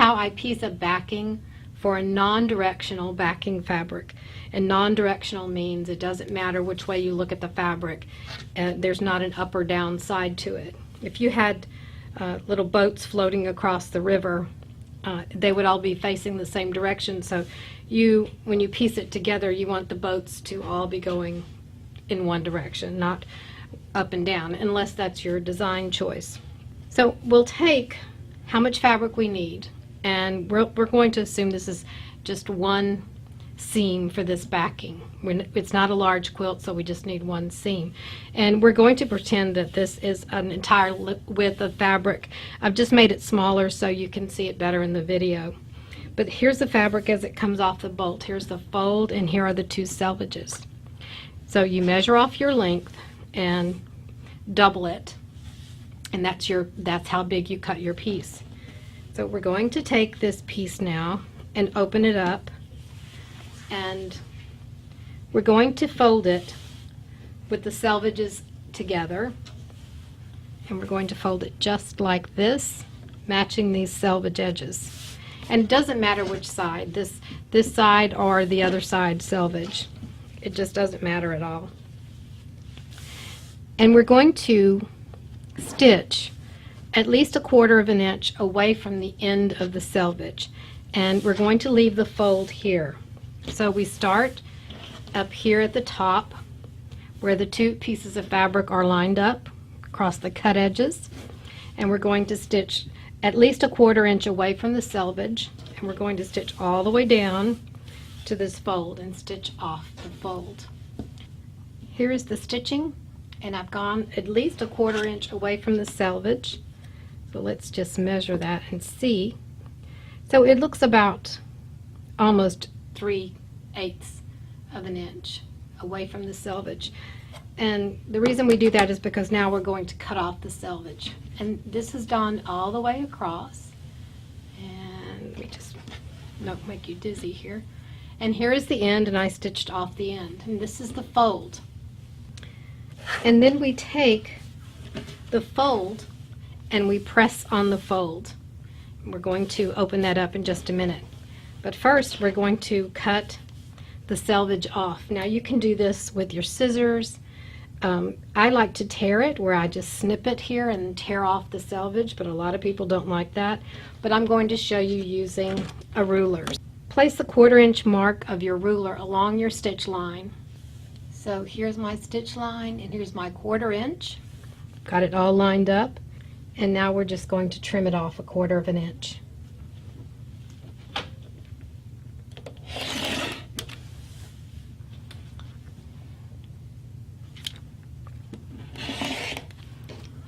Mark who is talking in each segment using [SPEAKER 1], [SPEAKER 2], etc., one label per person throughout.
[SPEAKER 1] how I piece a backing for a non-directional backing fabric. And non-directional means it doesn't matter which way you look at the fabric. There's not an up or down side to it. If you had little boats floating across the river, they would all be facing the same direction. So when you piece it together, you want the boats to all be going in one direction, not up and down, unless that's your design choice. So we'll take how much fabric we need, and we're going to assume this is just one seam for this backing. It's not a large quilt, so we just need one seam. And we're going to pretend that this is an entire width of fabric. I've just made it smaller so you can see it better in the video. But here's the fabric as it comes off the bolt. Here's the fold, and here are the two selvages. So you measure off your length and double it, and that's how big you cut your piece. So we're going to take this piece now and open it up, and we're going to fold it with the selvages together, and we're going to fold it just like this, matching these selvage edges. And it doesn't matter which side, this side or the other side selvage. It just doesn't matter at all. And we're going to stitch at least 1/4 of an inch away from the end of the selvage, and we're going to leave the fold here. So we start up here at the top where the two pieces of fabric are lined up across the cut edges, and we're going to stitch at least 1/4 inch away from the selvage, and we're going to stitch all the way down to this fold and stitch off the fold. Here is the stitching, and I've gone at least 1/4 inch away from the selvage. So let's just measure that and see. So it looks about almost 3/8 of an inch away from the selvage. And the reason we do that is because now we're going to cut off the selvage. And this is done all the way across. And let me just not make you dizzy here. And here is the end, and I stitched off the end. And this is the fold. And then we take the fold and we press on the fold. We're going to open that up in just a minute. But first we're going to cut the selvage off. Now you can do this with your scissors. I like to tear it, where I just snip it here and tear off the selvage, but a lot of people don't like that. But I'm going to show you using a ruler. Place the 1/4 inch mark of your ruler along your stitch line. So here's my stitch line, and here's my 1/4 inch. Got it all lined up, and now we're just going to trim it off 1/4 of an inch.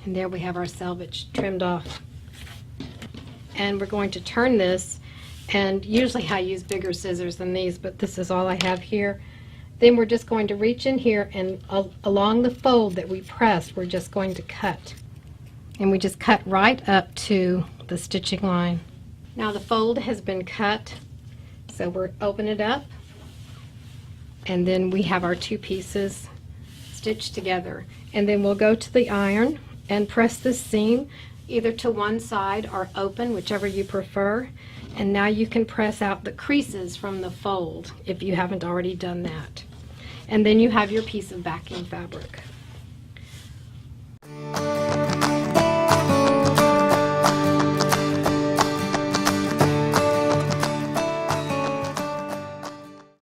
[SPEAKER 1] And there we have our selvage trimmed off. And we're going to turn this, and usually I use bigger scissors than these, but this is all I have here. Then we're just going to reach in here, and along the fold that we pressed, we're just going to cut. And we just cut right up to the stitching line. Now the fold has been cut, so we're open it up, and then we have our two pieces stitched together. And then we'll go to the iron and press this seam either to one side or open, whichever you prefer. And now you can press out the creases from the fold if you haven't already done that. And then you have your piece of backing fabric.